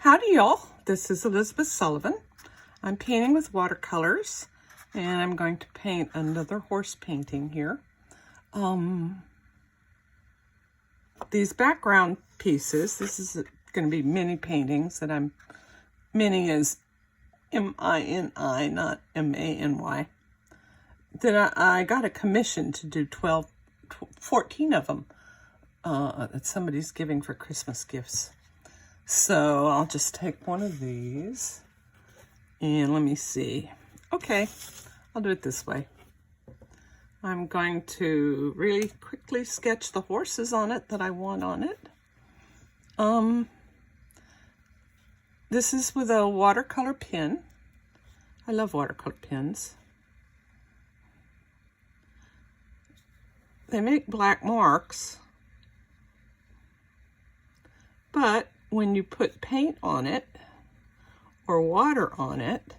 Howdy y'all, this is Elizabeth Sullivan. I'm painting with watercolors and I'm going to paint another horse painting here. These background pieces, this is going to be mini paintings that mini is M-I-N-I, not M-A-N-Y, that I got a commission to do 14 of them that somebody's giving for Christmas gifts. So I'll just take one of these and let me see. Okay, I'll do it this way. I'm going to really quickly sketch the horses on it that I want on it. This is with a watercolor pen. I love watercolor pens. They make black marks, but when you put paint on it or water on it,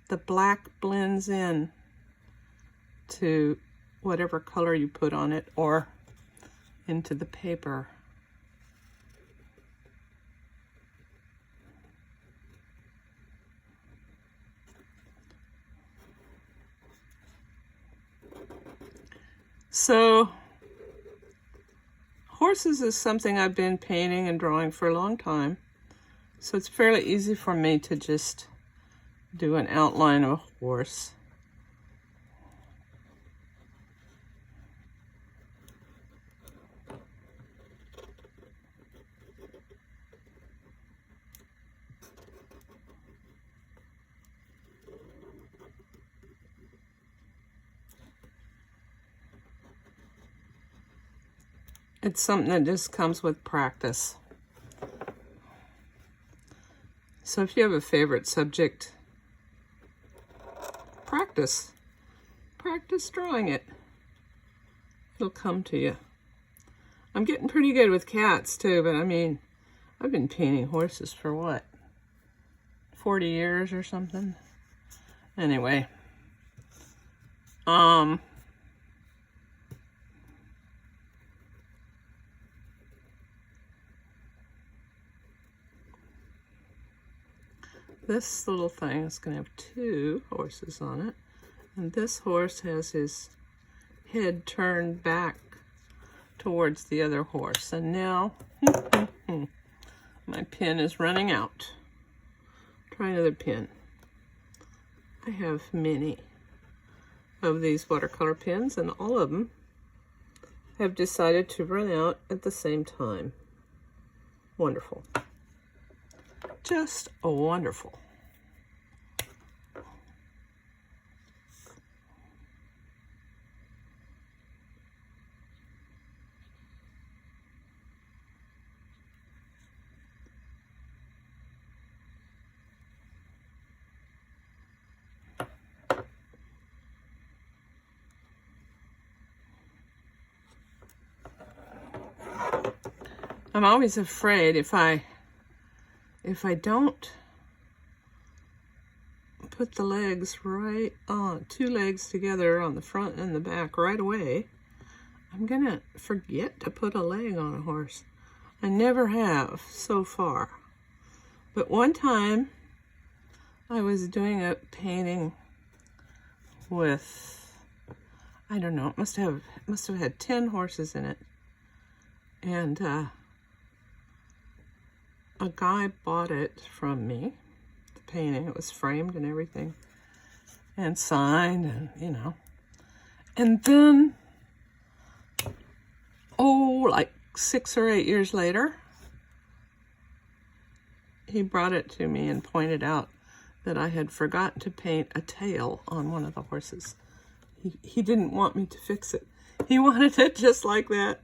the black blends in to whatever color you put on it or into the paper. So horses is something I've been painting and drawing for a long time, so it's fairly easy for me to just do an outline of a horse. It's something that just comes with practice. So if you have a favorite subject, practice. Practice drawing it. It'll come to you. I'm getting pretty good with cats too, but I mean, I've been painting horses for what? 40 years or something? Anyway. This little thing is going to have two horses on it, and this horse has his head turned back towards the other horse. And now my pen is running out. Try another pen. I have many of these watercolor pens, and all of them have decided to run out at the same time. Wonderful. Just wonderful. I'm always afraid if I don't put the legs right on, two legs together on the front and the back right away, I'm gonna forget to put a leg on a horse. I never have so far. But one time I was doing a painting with, I don't know, it must have had 10 horses in it. And a guy bought it from me, the painting. It was framed and everything, and signed, and you know. And then, like 6 or 8 years later, he brought it to me and pointed out that I had forgotten to paint a tail on one of the horses. He didn't want me to fix it. He wanted it just like that.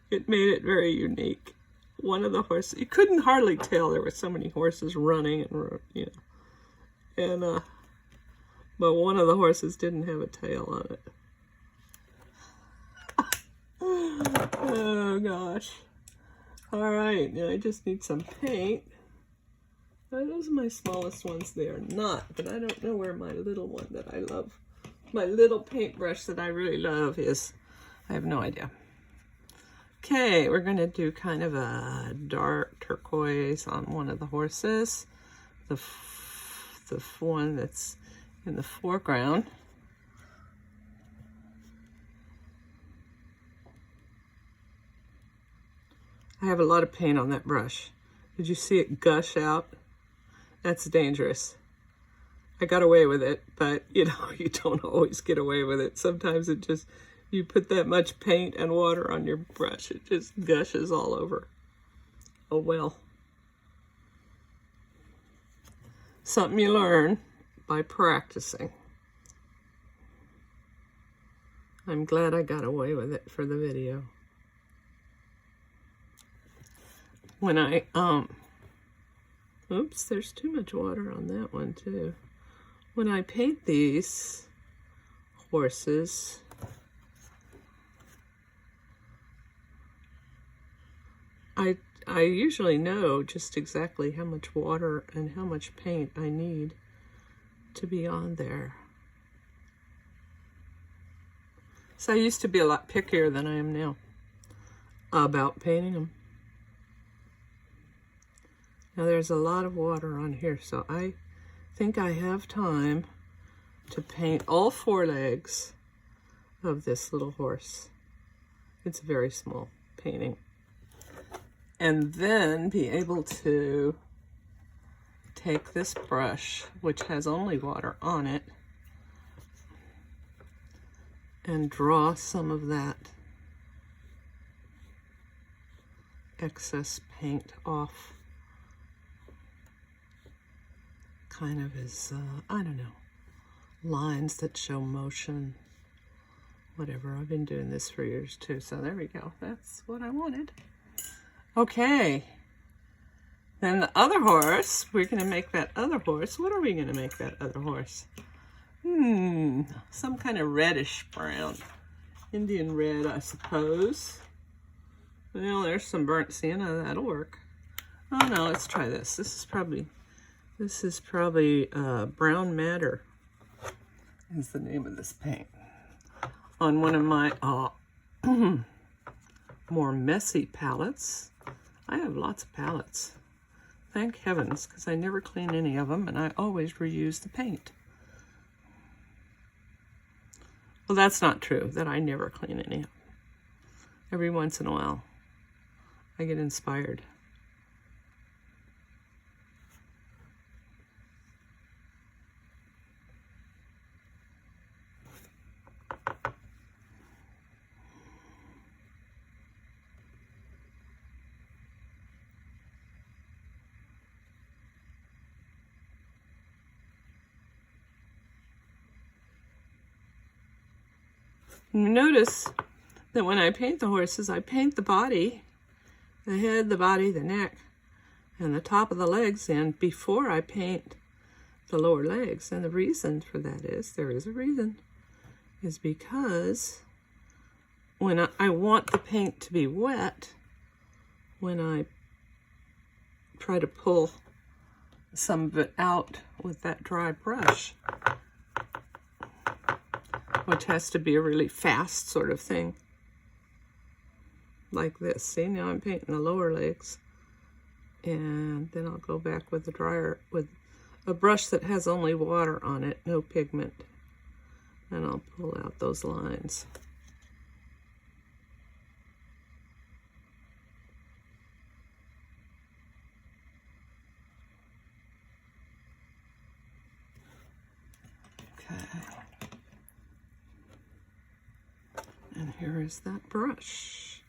It made it very unique. One of the horses, you couldn't hardly tell, there were so many horses running, and you know, and but one of the horses didn't have a tail on it. Oh gosh. All right, now I just need some paint. Those are my smallest ones. They are not, but I don't know where my little one that I love, my little paintbrush that I really love is. I have no idea. Okay, we're going to do kind of a dark turquoise on one of the horses. The one that's in the foreground. I have a lot of paint on that brush. Did you see it gush out? That's dangerous. I got away with it, but you know, you don't always get away with it. Sometimes it just, you put that much paint and water on your brush, it just gushes all over. Oh well. Something you learn by practicing. I'm glad I got away with it for the video. When I, oops, there's too much water on that one too. When I paint these horses, I usually know just exactly how much water and how much paint I need to be on there. So I used to be a lot pickier than I am now about painting them. Now there's a lot of water on here, so I think I have time to paint all 4 legs of this little horse. It's a very small painting. And then be able to take this brush, which has only water on it, and draw some of that excess paint off. Kind of as, I don't know, lines that show motion, whatever. I've been doing this for years too, so there we go. That's what I wanted. Okay, then the other horse, we're going to make that other horse. What are we going to make that other horse? Some kind of reddish brown. Indian red, I suppose. Well, there's some burnt sienna. That'll work. Oh no, let's try this. This is probably Brown Matter is the name of this paint. On one of my more messy palettes. I have lots of palettes. Thank heavens, because I never clean any of them, and I always reuse the paint. Well, that's not true, that I never clean any of them. Every once in a while, I get inspired. You notice that when I paint the horses, I paint the body, the head, the body, the neck, and the top of the legs in before I paint the lower legs. And the reason for that is, there is a reason, is because when I want the paint to be wet, when I try to pull some of it out with that dry brush, which has to be a really fast sort of thing, like this. See, now I'm painting the lower legs, and then I'll go back with the dryer, with a brush that has only water on it, no pigment, and I'll pull out those lines. Okay. And here is that brush.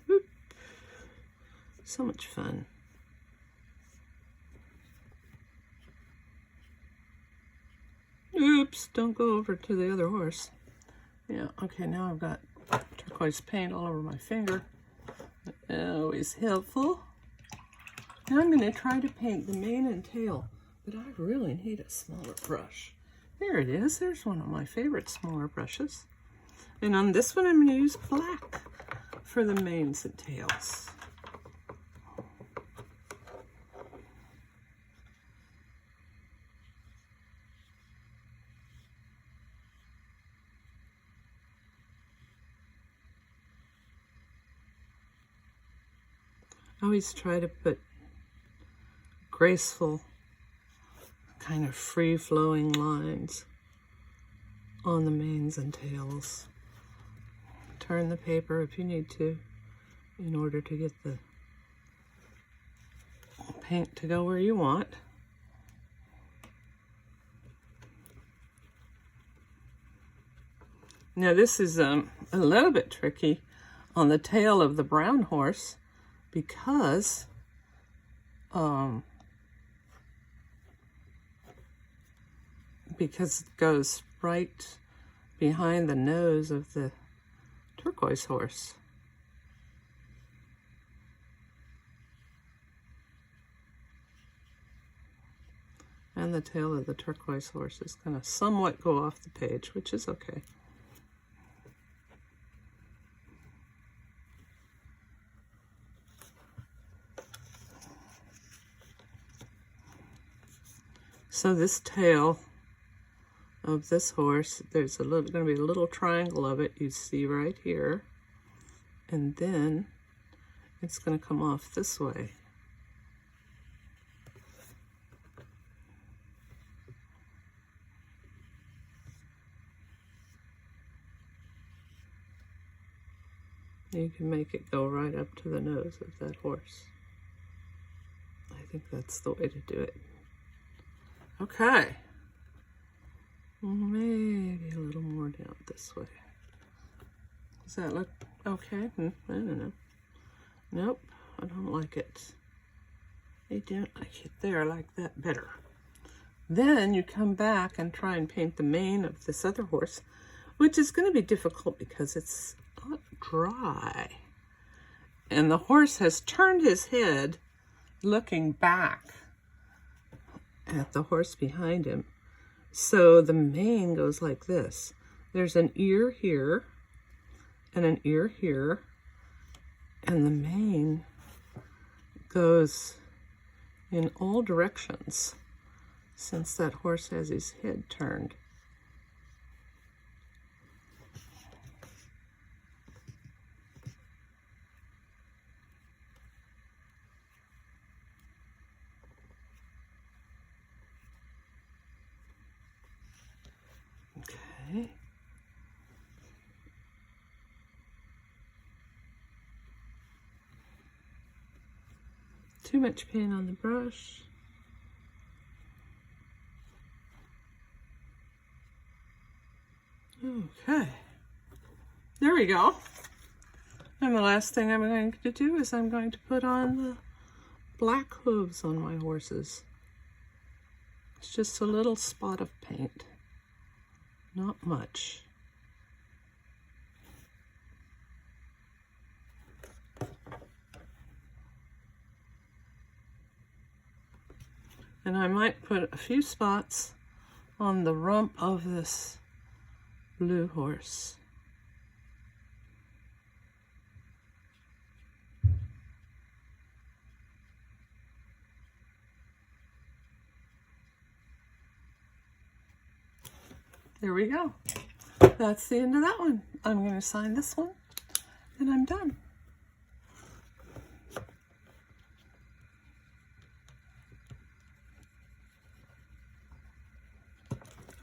Whoop. So much fun. Oops, don't go over to the other horse. Yeah, okay, now I've got turquoise paint all over my finger. Always helpful. Now I'm going to try to paint the mane and tail, but I really need a smaller brush. There it is. There's one of my favorite smaller brushes. And on this one, I'm going to use black for the manes and tails. always try to put graceful, kind of free-flowing lines on the manes and tails. Turn the paper if you need to in order to get the paint to go where you want. Now this is a little bit tricky on the tail of the brown horse because it goes right behind the nose of the turquoise horse. And the tail of the turquoise horse is going to somewhat go off the page, which is okay. So this tail of this horse, there's going to be a little triangle of it you see right here, and then it's going to come off this way. You can make it go right up to the nose of that horse. I think that's the way to do it. Okay. Maybe a little more down this way. Does that look okay? I don't know. Nope, I don't like it. I don't like it there. I like that better. Then you come back and try and paint the mane of this other horse, which is going to be difficult because it's not dry. And the horse has turned his head looking back at the horse behind him. So the mane goes like this. There's an ear here and an ear here, and the mane goes in all directions since that horse has his head turned. Okay. Too much paint on the brush. Okay. There we go. And the last thing I'm going to do is I'm going to put on the black hooves on my horses. It's just a little spot of paint. Not much. And I might put a few spots on the rump of this blue horse. There we go. That's the end of that one. I'm going to sign this one, and I'm done.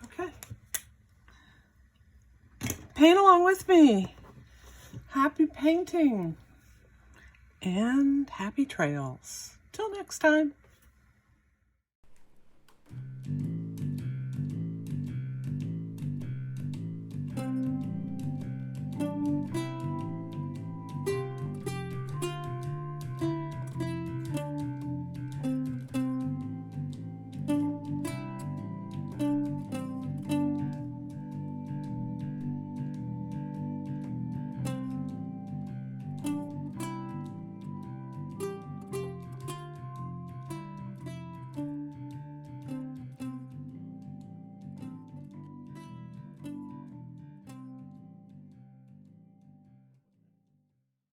Okay. Paint along with me. Happy painting and happy trails. Till next time.